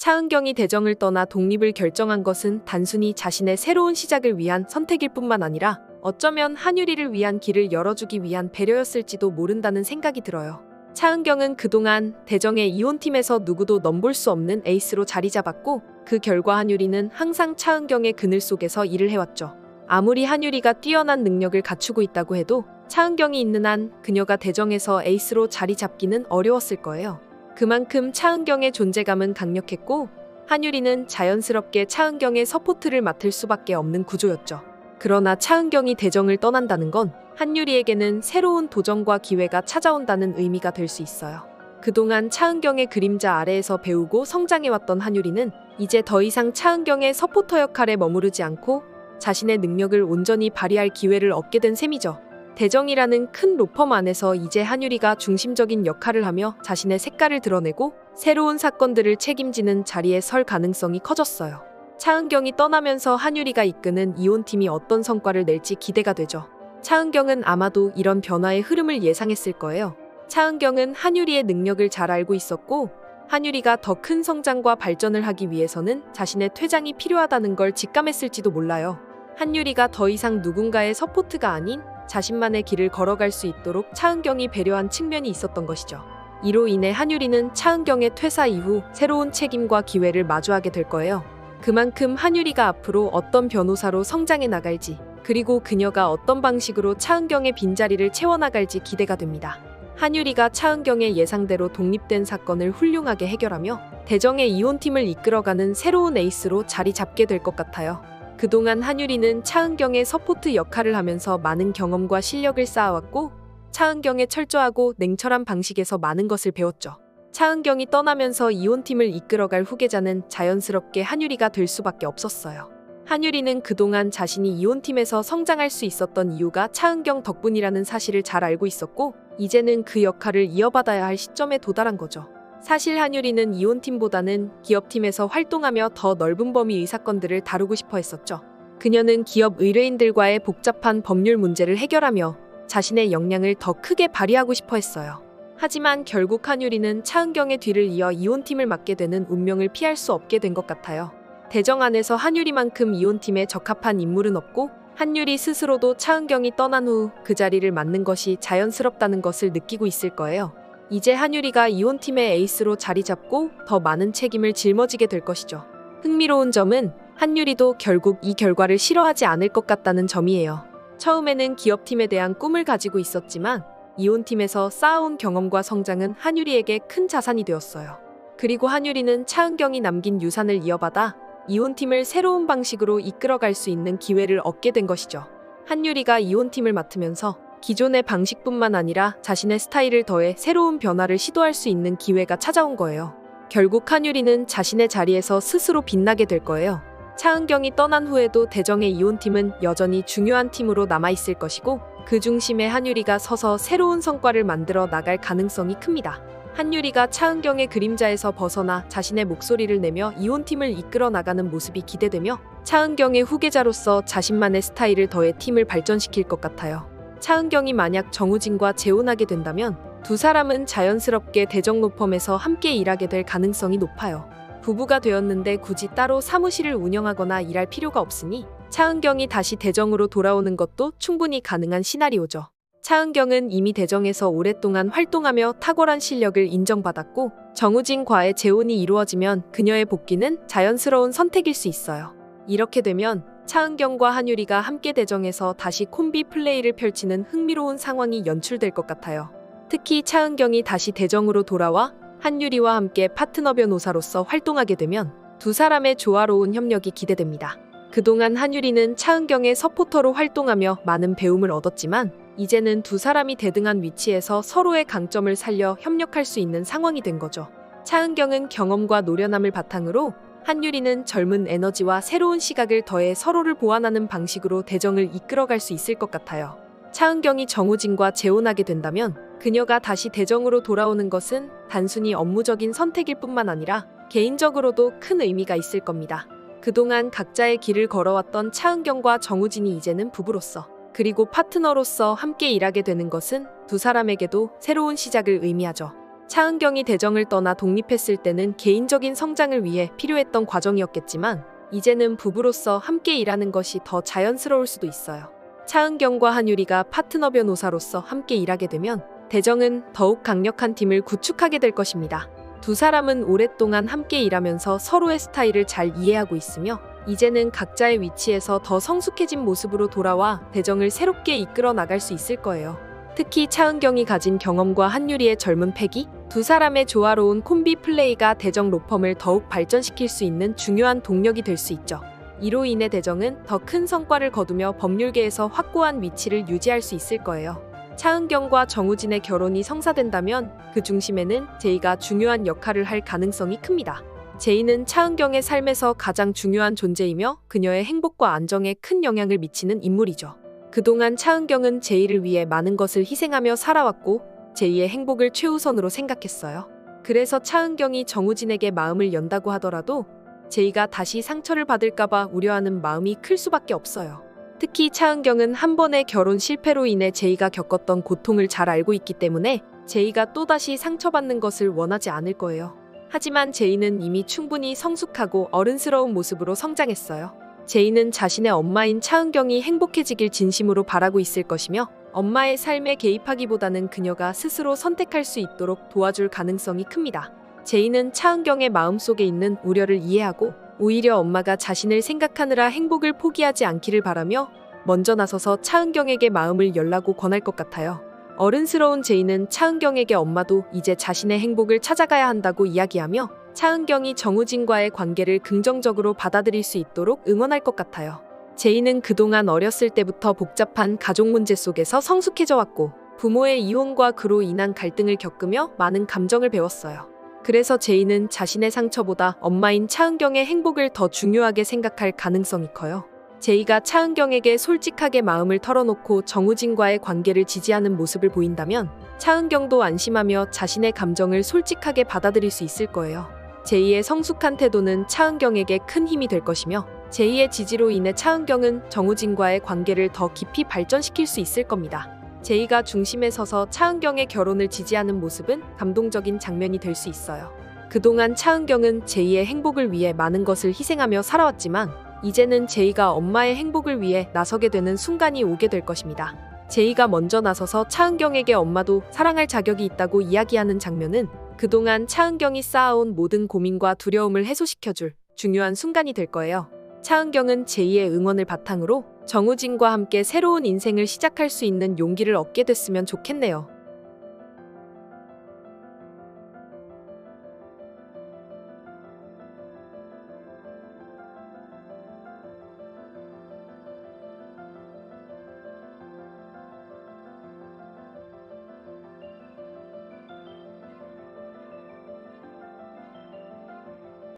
차은경이 대정을 떠나 독립을 결정한 것은 단순히 자신의 새로운 시작을 위한 선택일 뿐만 아니라 어쩌면 한유리를 위한 길을 열어주기 위한 배려였을지도 모른다는 생각이 들어요. 차은경은 그동안 대정의 이혼팀에서 누구도 넘볼 수 없는 에이스로 자리 잡았고 그 결과 한유리는 항상 차은경의 그늘 속에서 일을 해왔죠. 아무리 한유리가 뛰어난 능력을 갖추고 있다고 해도 차은경이 있는 한 그녀가 대정에서 에이스로 자리 잡기는 어려웠을 거예요. 그만큼 차은경의 존재감은 강력했고 한유리는 자연스럽게 차은경의 서포트를 맡을 수밖에 없는 구조였죠. 그러나 차은경이 대정을 떠난다는 건 한유리에게는 새로운 도전과 기회가 찾아온다는 의미가 될 수 있어요. 그동안 차은경의 그림자 아래에서 배우고 성장해왔던 한유리는 이제 더 이상 차은경의 서포터 역할에 머무르지 않고 자신의 능력을 온전히 발휘할 기회를 얻게 된 셈이죠. 대정이라는 큰 로펌 안에서 이제 한유리가 중심적인 역할을 하며 자신의 색깔을 드러내고 새로운 사건들을 책임지는 자리에 설 가능성이 커졌어요. 차은경이 떠나면서 한유리가 이끄는 이혼팀이 어떤 성과를 낼지 기대가 되죠. 차은경은 아마도 이런 변화의 흐름을 예상했을 거예요. 차은경은 한유리의 능력을 잘 알고 있었고 한유리가 더 큰 성장과 발전을 하기 위해서는 자신의 퇴장이 필요하다는 걸 직감했을지도 몰라요. 한유리가 더 이상 누군가의 서포트가 아닌 자신만의 길을 걸어갈 수 있도록 차은경이 배려한 측면이 있었던 것이죠. 이로 인해 한유리는 차은경의 퇴사 이후 새로운 책임과 기회를 마주하게 될 거예요. 그만큼 한유리가 앞으로 어떤 변호사로 성장해 나갈지 그리고 그녀가 어떤 방식으로 차은경의 빈자리를 채워나갈지 기대가 됩니다. 한유리가 차은경의 예상대로 독립된 사건을 훌륭하게 해결하며 대정의 이혼팀을 이끌어가는 새로운 에이스로 자리 잡게 될 것 같아요. 그동안 한유리는 차은경의 서포트 역할을 하면서 많은 경험과 실력을 쌓아왔고 차은경의 철저하고 냉철한 방식에서 많은 것을 배웠죠. 차은경이 떠나면서 이혼팀을 이끌어갈 후계자는 자연스럽게 한유리가 될 수밖에 없었어요. 한유리는 그동안 자신이 이혼팀에서 성장할 수 있었던 이유가 차은경 덕분이라는 사실을 잘 알고 있었고 이제는 그 역할을 이어받아야 할 시점에 도달한 거죠. 사실 한유리는 이혼팀보다는 기업팀에서 활동하며 더 넓은 범위의 사건들을 다루고 싶어 했었죠. 그녀는 기업 의뢰인들과의 복잡한 법률 문제를 해결하며 자신의 역량을 더 크게 발휘하고 싶어 했어요. 하지만 결국 한유리는 차은경의 뒤를 이어 이혼팀을 맡게 되는 운명을 피할 수 없게 된 것 같아요. 대정 안에서 한유리만큼 이혼팀에 적합한 인물은 없고 한유리 스스로도 차은경이 떠난 후 그 자리를 맡는 것이 자연스럽다는 것을 느끼고 있을 거예요. 이제 한유리가 이혼팀의 에이스로 자리 잡고 더 많은 책임을 짊어지게 될 것이죠. 흥미로운 점은 한유리도 결국 이 결과를 싫어하지 않을 것 같다는 점이에요. 처음에는 기업팀에 대한 꿈을 가지고 있었지만 이혼팀에서 쌓아온 경험과 성장은 한유리에게 큰 자산이 되었어요. 그리고 한유리는 차은경이 남긴 유산을 이어받아 이혼팀을 새로운 방식으로 이끌어갈 수 있는 기회를 얻게 된 것이죠. 한유리가 이혼팀을 맡으면서 기존의 방식뿐만 아니라 자신의 스타일을 더해 새로운 변화를 시도할 수 있는 기회가 찾아온 거예요. 결국 한유리는 자신의 자리에서 스스로 빛나게 될 거예요. 차은경이 떠난 후에도 대정의 이혼팀은 여전히 중요한 팀으로 남아있을 것이고 그 중심에 한유리가 서서 새로운 성과를 만들어 나갈 가능성이 큽니다. 한유리가 차은경의 그림자에서 벗어나 자신의 목소리를 내며 이혼팀을 이끌어 나가는 모습이 기대되며 차은경의 후계자로서 자신만의 스타일을 더해 팀을 발전시킬 것 같아요. 차은경이 만약 정우진과 재혼하게 된다면 두 사람은 자연스럽게 대정 로펌에서 함께 일하게 될 가능성이 높아요. 부부가 되었는데 굳이 따로 사무실을 운영하거나 일할 필요가 없으니 차은경이 다시 대정으로 돌아오는 것도 충분히 가능한 시나리오죠. 차은경은 이미 대정에서 오랫동안 활동하며 탁월한 실력을 인정받았고 정우진과의 재혼이 이루어지면 그녀의 복귀는 자연스러운 선택일 수 있어요. 이렇게 되면 차은경과 한유리가 함께 대정에서 다시 콤비 플레이를 펼치는 흥미로운 상황이 연출될 것 같아요. 특히 차은경이 다시 대정으로 돌아와 한유리와 함께 파트너 변호사로서 활동하게 되면 두 사람의 조화로운 협력이 기대됩니다. 그동안 한유리는 차은경의 서포터로 활동하며 많은 배움을 얻었지만 이제는 두 사람이 대등한 위치에서 서로의 강점을 살려 협력할 수 있는 상황이 된 거죠. 차은경은 경험과 노련함을 바탕으로 한유리는 젊은 에너지와 새로운 시각을 더해 서로를 보완하는 방식으로 대정을 이끌어갈 수 있을 것 같아요. 차은경이 정우진과 재혼하게 된다면 그녀가 다시 대정으로 돌아오는 것은 단순히 업무적인 선택일 뿐만 아니라 개인적으로도 큰 의미가 있을 겁니다. 그동안 각자의 길을 걸어왔던 차은경과 정우진이 이제는 부부로서 그리고 파트너로서 함께 일하게 되는 것은 두 사람에게도 새로운 시작을 의미하죠. 차은경이 대정을 떠나 독립했을 때는 개인적인 성장을 위해 필요했던 과정이었겠지만 이제는 부부로서 함께 일하는 것이 더 자연스러울 수도 있어요. 차은경과 한유리가 파트너 변호사로서 함께 일하게 되면 대정은 더욱 강력한 팀을 구축하게 될 것입니다. 두 사람은 오랫동안 함께 일하면서 서로의 스타일을 잘 이해하고 있으며 이제는 각자의 위치에서 더 성숙해진 모습으로 돌아와 대정을 새롭게 이끌어 나갈 수 있을 거예요. 특히 차은경이 가진 경험과 한유리의 젊은 패기, 두 사람의 조화로운 콤비 플레이가 대정 로펌을 더욱 발전시킬 수 있는 중요한 동력이 될 수 있죠. 이로 인해 대정은 더 큰 성과를 거두며 법률계에서 확고한 위치를 유지할 수 있을 거예요. 차은경과 정우진의 결혼이 성사된다면 그 중심에는 제이가 중요한 역할을 할 가능성이 큽니다. 제이는 차은경의 삶에서 가장 중요한 존재이며 그녀의 행복과 안정에 큰 영향을 미치는 인물이죠. 그동안 차은경은 제이를 위해 많은 것을 희생하며 살아왔고 제이의 행복을 최우선으로 생각했어요. 그래서 차은경이 정우진에게 마음을 연다고 하더라도 제이가 다시 상처를 받을까봐 우려하는 마음이 클 수밖에 없어요. 특히 차은경은 한 번의 결혼 실패로 인해 제이가 겪었던 고통을 잘 알고 있기 때문에 제이가 또다시 상처받는 것을 원하지 않을 거예요. 하지만 제이는 이미 충분히 성숙하고 어른스러운 모습으로 성장했어요. 제이는 자신의 엄마인 차은경이 행복해지길 진심으로 바라고 있을 것이며 엄마의 삶에 개입하기보다는 그녀가 스스로 선택할 수 있도록 도와줄 가능성이 큽니다. 제이는 차은경의 마음속에 있는 우려를 이해하고 오히려 엄마가 자신을 생각하느라 행복을 포기하지 않기를 바라며 먼저 나서서 차은경에게 마음을 열라고 권할 것 같아요. 어른스러운 제이는 차은경에게 엄마도 이제 자신의 행복을 찾아가야 한다고 이야기하며 차은경이 정우진과의 관계를 긍정적으로 받아들일 수 있도록 응원할 것 같아요. 제이는 그동안 어렸을 때부터 복잡한 가족 문제 속에서 성숙해져 왔고 부모의 이혼과 그로 인한 갈등을 겪으며 많은 감정을 배웠어요. 그래서 제이는 자신의 상처보다 엄마인 차은경의 행복을 더 중요하게 생각할 가능성이 커요. 제이가 차은경에게 솔직하게 마음을 털어놓고 정우진과의 관계를 지지하는 모습을 보인다면 차은경도 안심하며 자신의 감정을 솔직하게 받아들일 수 있을 거예요. 제이의 성숙한 태도는 차은경에게 큰 힘이 될 것이며 제이의 지지로 인해 차은경은 정우진과의 관계를 더 깊이 발전시킬 수 있을 겁니다. 제이가 중심에 서서 차은경의 결혼을 지지하는 모습은 감동적인 장면이 될 수 있어요. 그동안 차은경은 제이의 행복을 위해 많은 것을 희생하며 살아왔지만 이제는 제이가 엄마의 행복을 위해 나서게 되는 순간이 오게 될 것입니다. 제이가 먼저 나서서 차은경에게 엄마도 사랑할 자격이 있다고 이야기하는 장면은 그동안 차은경이 쌓아온 모든 고민과 두려움을 해소시켜줄 중요한 순간이 될 거예요. 차은경은 제이의 응원을 바탕으로 정우진과 함께 새로운 인생을 시작할 수 있는 용기를 얻게 됐으면 좋겠네요.